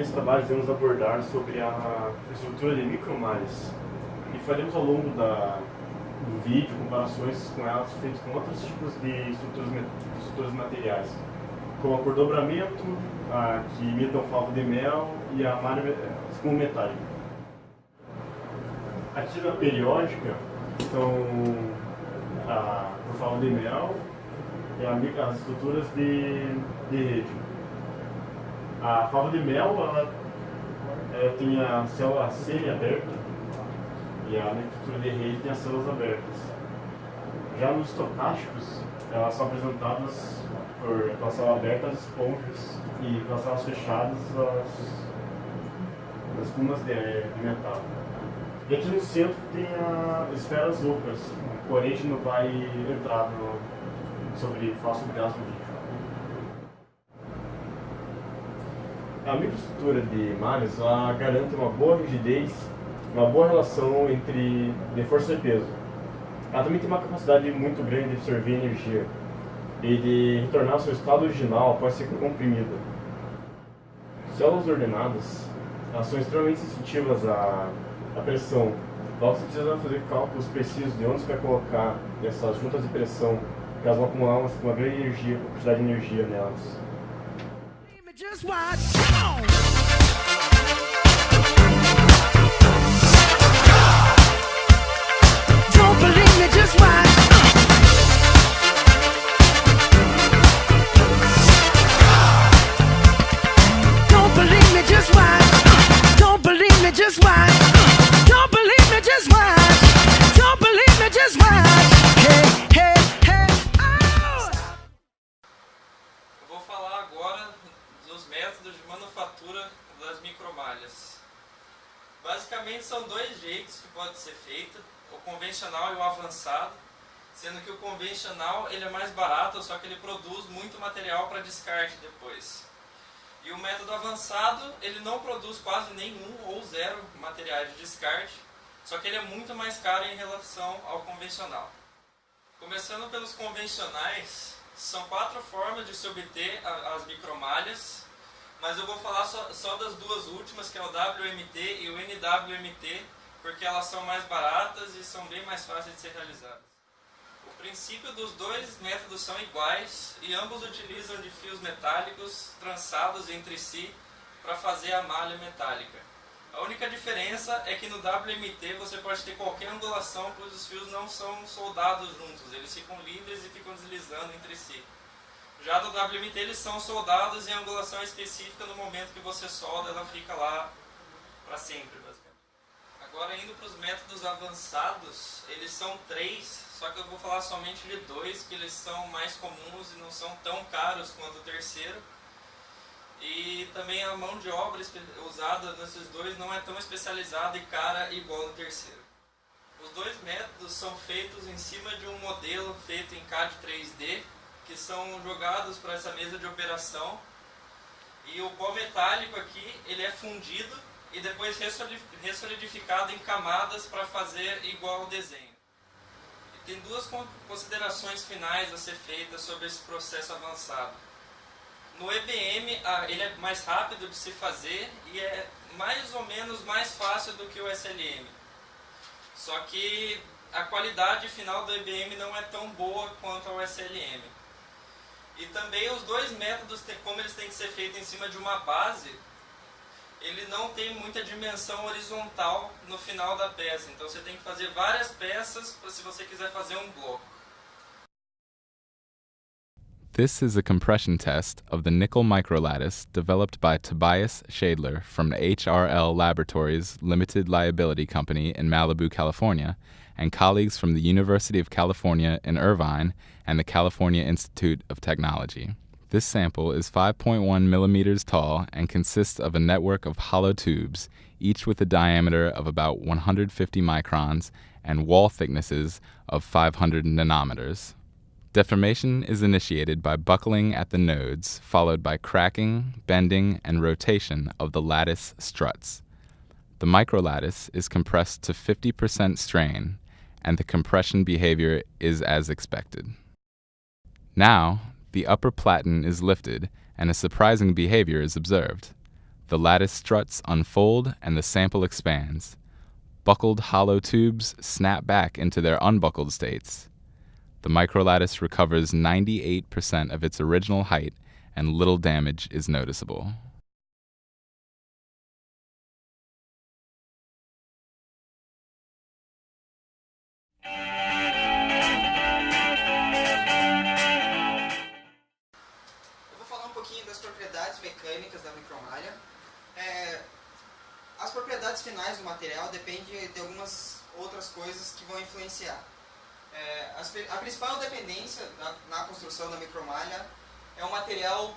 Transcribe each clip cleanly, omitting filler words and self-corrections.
nesse trabalho vamos abordar sobre a estrutura de micromalhas e faremos ao longo do vídeo comparações com elas feitas com outros tipos de estruturas materiais, como a cordobramento, que imitam o favo de mel, e a malha espuma metálica. A tira periódica são o favo de mel e as estruturas de rede. A fava de mel ela tem a célula semi-aberta e a estrutura de rede tem as células abertas. Já nos estocásticos, elas são apresentadas pela célula aberta as esponjas e pelas células fechadas as espumas de metal. E aqui no centro tem as esferas ocas, porém a gente não vai entrar falar sobre elas no vídeo. A microestrutura de malhas garante uma boa rigidez, uma boa relação de força e peso. Ela também tem uma capacidade muito grande de absorver energia e de retornar ao seu estado original após ser comprimida. Células ordenadas são extremamente sensitivas à pressão. Logo, você precisa fazer cálculos precisos de onde você vai colocar essas juntas de pressão, porque elas vão acumular uma grande energia, uma quantidade de energia nelas. Just watch. Come on. Don't believe me, just watch. Don't believe me, just watch. Don't believe me, just watch. Don't believe me, just watch. Don't believe me, just watch. Hey, hey, hey, oh! Eu vou falar agora dos métodos de manufatura das micromalhas. Basicamente são dois jeitos que pode ser feito, o convencional e o avançado, sendo que o convencional ele é mais barato, só que ele produz muito material para descarte depois. E o método avançado ele não produz quase nenhum ou zero materiais de descarte, só que ele é muito mais caro em relação ao convencional. Começando pelos convencionais, são 4 formas de se obter as micromalhas, mas eu vou falar só das duas últimas, que é o WMT e o NWMT, porque elas são mais baratas e são bem mais fáceis de ser realizadas. O princípio dos dois métodos são iguais e ambos utilizam de fios metálicos trançados entre si para fazer a malha metálica. A única diferença é que no WMT você pode ter qualquer angulação, pois os fios não são soldados juntos, eles ficam livres e ficam deslizando entre si. Já no WMT eles são soldados em angulação específica, no momento que você solda ela fica lá para sempre, basicamente. Agora indo para os métodos avançados, eles são 3, só que eu vou falar somente de 2, que eles são mais comuns e não são tão caros quanto o terceiro. E também a mão de obra usada nesses dois não é tão especializada e cara igual no terceiro. Os dois métodos são feitos em cima de um modelo feito em CAD 3D, que são jogados para essa mesa de operação. E o pó metálico aqui ele é fundido e depois ressolidificado em camadas para fazer igual ao desenho. E tem 2 considerações finais a ser feitas sobre esse processo avançado. No EBM ele é mais rápido de se fazer e é mais ou menos mais fácil do que o SLM. Só que a qualidade final do EBM não é tão boa quanto ao SLM. E também os dois métodos, como eles têm que ser feitos em cima de uma base, ele não tem muita dimensão horizontal no final da peça. Então você tem que fazer várias peças se você quiser fazer um bloco. This is a compression test of the nickel microlattice developed by Tobias Schadler from the HRL Laboratories Limited Liability Company in Malibu, California, and colleagues from the University of California in Irvine and the California Institute of Technology. This sample is 5.1 millimeters tall and consists of a network of hollow tubes, each with a diameter of about 150 microns and wall thicknesses of 500 nanometers. Deformation is initiated by buckling at the nodes, followed by cracking, bending, and rotation of the lattice struts. The microlattice is compressed to 50% strain, and the compression behavior is as expected. Now, the upper platen is lifted, and a surprising behavior is observed. The lattice struts unfold and the sample expands. Buckled hollow tubes snap back into their unbuckled states. The microlattice recovers 98% of its original height and little damage is noticeable. Das propriedades mecânicas da micromalha. As propriedades finais do material dependem de algumas outras coisas que vão influenciar. A principal dependência na construção da micromalha é o material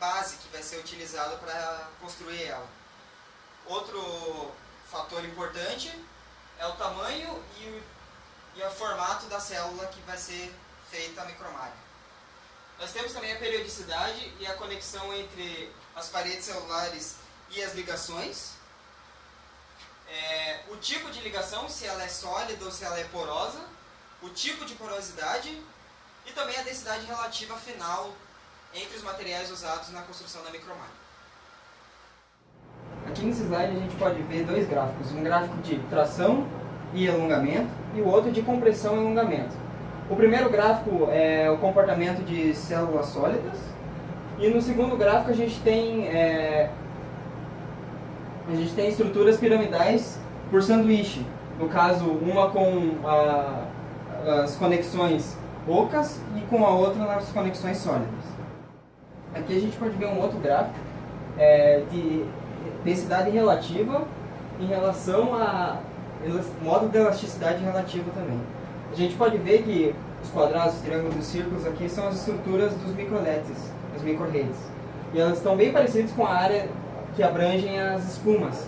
base que vai ser utilizado para construir ela. Outro fator importante é o tamanho e o formato da célula que vai ser feita a micromalha. Nós temos também a periodicidade e a conexão entre as paredes celulares e as ligações. O tipo de ligação, se ela é sólida ou se ela é porosa. O tipo de porosidade e também a densidade relativa final entre os materiais usados na construção da micromalha. Aqui nesse slide a gente pode ver dois gráficos. Um gráfico de tração e alongamento e o outro de compressão e alongamento. O primeiro gráfico é o comportamento de células sólidas e no segundo gráfico a gente tem estruturas piramidais por sanduíche. No caso, uma com as conexões ocas e com a outra nas conexões sólidas. Aqui a gente pode ver um outro gráfico de densidade relativa em relação a modo de elasticidade relativa também. A gente pode ver que os quadrados, os triângulos e os círculos aqui são as estruturas dos microlétis, as microredes. E elas estão bem parecidas com a área que abrangem as espumas.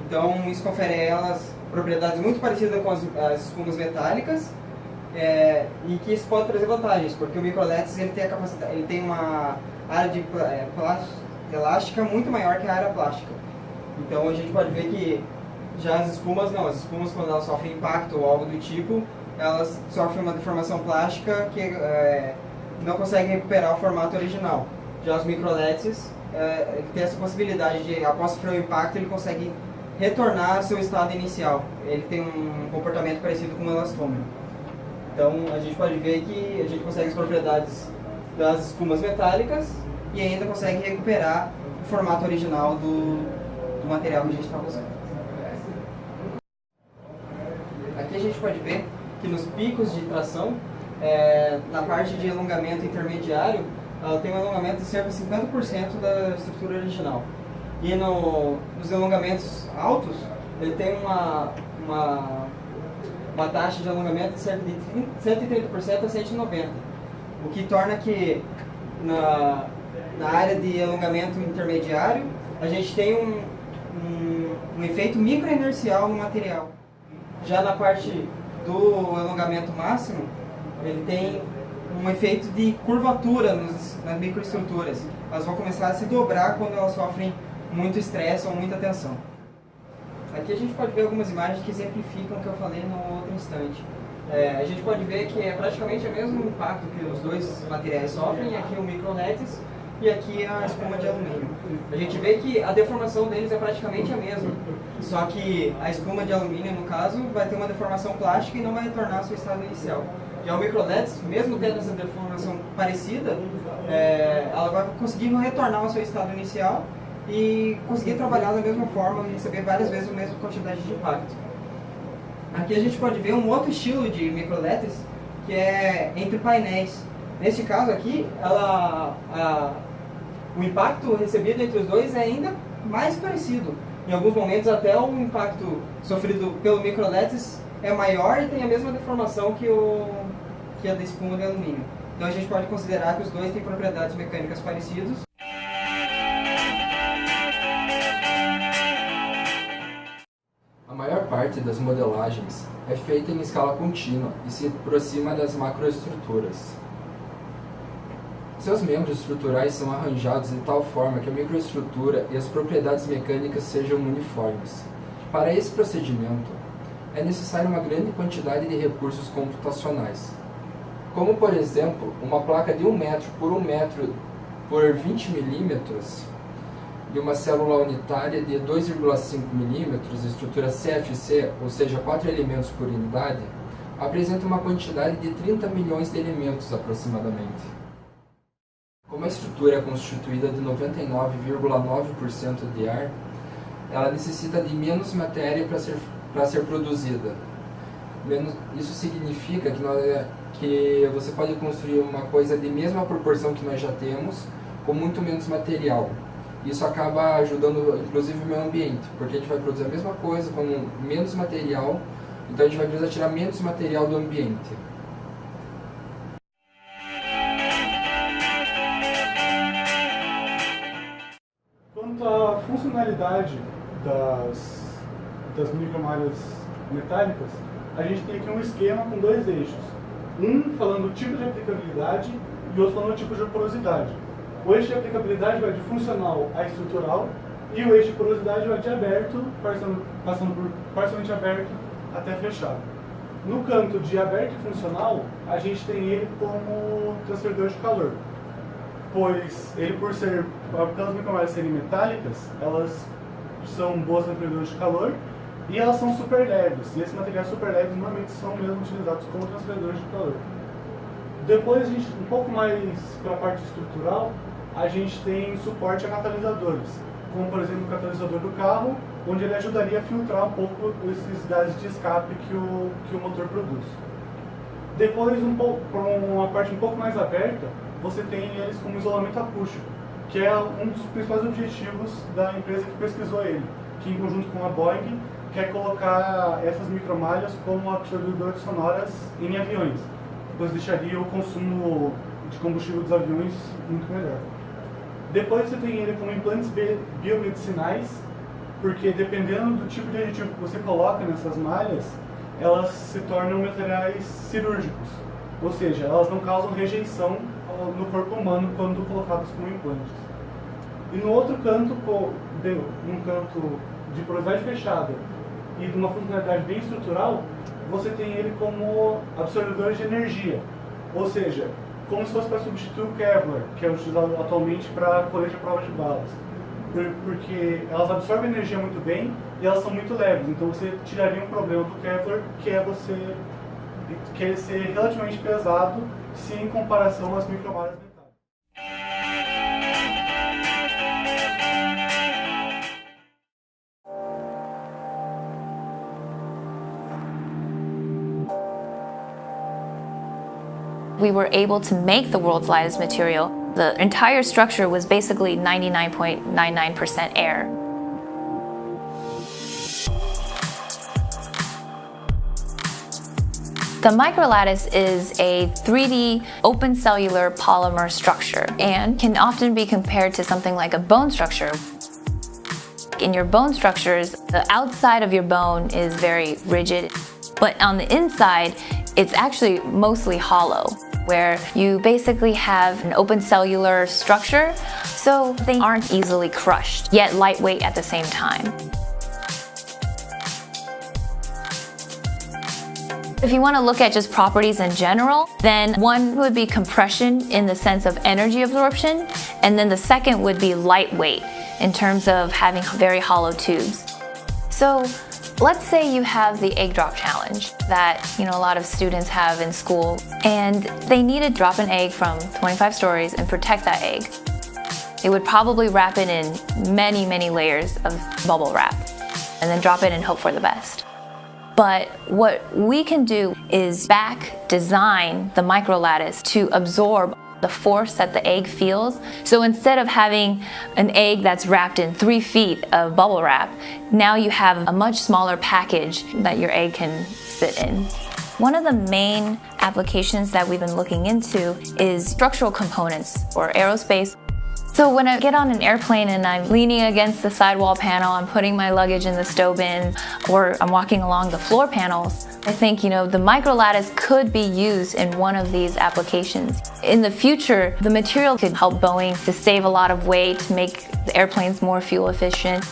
Então isso confere a elas propriedades muito parecidas com as espumas metálicas e que isso pode trazer vantagens, porque o microlétis ele tem uma área de elástica muito maior que a área plástica. Então a gente pode ver que já as espumas não, as espumas quando elas sofrem impacto ou algo do tipo, elas sofrem uma deformação plástica que não consegue recuperar o formato original. Já os microlétis ele tem essa possibilidade de, após sofrer o impacto, ele consegue retornar ao seu estado inicial. Ele tem um comportamento parecido com um elastômero. Então a gente pode ver que a gente consegue as propriedades das espumas metálicas e ainda consegue recuperar o formato original do material que a gente está usando. Aqui a gente pode ver que nos picos de tração, na parte de alongamento intermediário, ela tem um alongamento de cerca de 50% da estrutura original. E nos alongamentos altos, ele tem uma taxa de alongamento de cerca de 130% a 190%. O que torna que na área de alongamento intermediário, a gente tem um efeito microinercial no material. Já na parte do alongamento máximo, ele tem um efeito de curvatura nas microestruturas. Elas vão começar a se dobrar quando elas sofrem muito estresse ou muita tensão. Aqui a gente pode ver algumas imagens que exemplificam o que eu falei no outro instante. A gente pode ver que é praticamente o mesmo impacto que os dois materiais sofrem, aqui o microlétis e aqui a espuma de alumínio. A gente vê que a deformação deles é praticamente a mesma, só que a espuma de alumínio, no caso, vai ter uma deformação plástica e não vai retornar ao seu estado inicial. Já o microlétis, mesmo tendo essa deformação parecida, ela vai conseguir retornar ao seu estado inicial e conseguir trabalhar da mesma forma e receber várias vezes a mesma quantidade de impacto. Aqui a gente pode ver um outro estilo de microlétis, que é entre painéis. Neste caso aqui, o impacto recebido entre os dois é ainda mais parecido. Em alguns momentos até o impacto sofrido pelo microlétis é maior e tem a mesma deformação que a da espuma de alumínio. Então a gente pode considerar que os dois têm propriedades mecânicas parecidas. A maior parte das modelagens é feita em escala contínua e se aproxima das macroestruturas. Seus membros estruturais são arranjados de tal forma que a microestrutura e as propriedades mecânicas sejam uniformes. Para esse procedimento, é necessária uma grande quantidade de recursos computacionais, como por exemplo, uma placa de 1 metro por 1 metro por 20 milímetros de uma célula unitária de 2,5 mm, estrutura CFC, ou seja, 4 elementos por unidade, apresenta uma quantidade de 30 milhões de elementos aproximadamente. Como a estrutura é constituída de 99,9% de ar, ela necessita de menos matéria para ser produzida. Isso significa que você pode construir uma coisa de mesma proporção que nós já temos, com muito menos material. Isso acaba ajudando, inclusive, o meio ambiente, porque a gente vai produzir a mesma coisa com menos material, então a gente vai precisar tirar menos material do ambiente. Quanto à funcionalidade das micromalhas metálicas, a gente tem aqui um esquema com dois eixos. Um falando o tipo de aplicabilidade e outro falando o tipo de porosidade. O eixo de aplicabilidade vai de funcional a estrutural e o eixo de porosidade vai de aberto, passando por parcialmente aberto até fechado. No canto de aberto e funcional, a gente tem ele como transferidor de calor, pois ele, pelas micromalhas serem metálicas, elas são boas transferidoras de calor e elas são super leves, e esses materiais super leves normalmente são mesmo utilizados como transferidores de calor. Depois, um pouco mais para a parte estrutural, a gente tem suporte a catalisadores, como por exemplo o catalisador do carro, onde ele ajudaria a filtrar um pouco esses gases de escape que o motor produz. Depois, para uma parte um pouco mais aberta, você tem eles como isolamento acústico, que é um dos principais objetivos da empresa que pesquisou ele, que em conjunto com a Boeing quer colocar essas micromalhas como absorvedores sonoras em aviões, pois deixaria o consumo de combustível dos aviões muito melhor. Depois você tem ele como implantes biomedicinais, porque dependendo do tipo de aditivo que você coloca nessas malhas, elas se tornam materiais cirúrgicos, ou seja, elas não causam rejeição no corpo humano quando colocadas como implantes. E no outro canto, num canto de porosidade fechada e de uma funcionalidade bem estrutural, você tem ele como absorvedor de energia, ou seja, como se fosse para substituir o Kevlar, que é utilizado atualmente para colete à prova de balas, porque elas absorvem energia muito bem e elas são muito leves, então você tiraria um problema do Kevlar, que é ele ser relativamente pesado se em comparação às micromalhas metálicas. We were able to make the world's lightest material. The entire structure was basically 99.99% air. The microlattice is a 3D open cellular polymer structure and can often be compared to something like a bone structure. In your bone structures, the outside of your bone is very rigid, but on the inside, it's actually mostly hollow, where you basically have an open cellular structure, so they aren't easily crushed, yet lightweight at the same time. If you want to look at just properties in general, then one would be compression in the sense of energy absorption, and then the second would be lightweight in terms of having very hollow tubes. So let's say you have the egg drop challenge that a lot of students have in school, and they need to drop an egg from 25 stories and protect that egg. They would probably wrap it in many, many layers of bubble wrap and then drop it and hope for the best. But what we can do is back design the microlattice to absorb the force that the egg feels. So instead of having an egg that's wrapped in 3 feet of bubble wrap, now you have a much smaller package that your egg can sit in. One of the main applications that we've been looking into is structural components or aerospace. So when I get on an airplane and I'm leaning against the sidewall panel, I'm putting my luggage in the stow bin, or I'm walking along the floor panels, I think, the microlattice could be used in one of these applications. In the future, the material could help Boeing to save a lot of weight, make the airplanes more fuel efficient.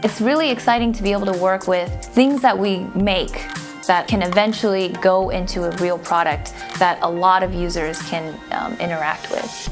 It's really exciting to be able to work with things that we make that can eventually go into a real product that a lot of users can interact with.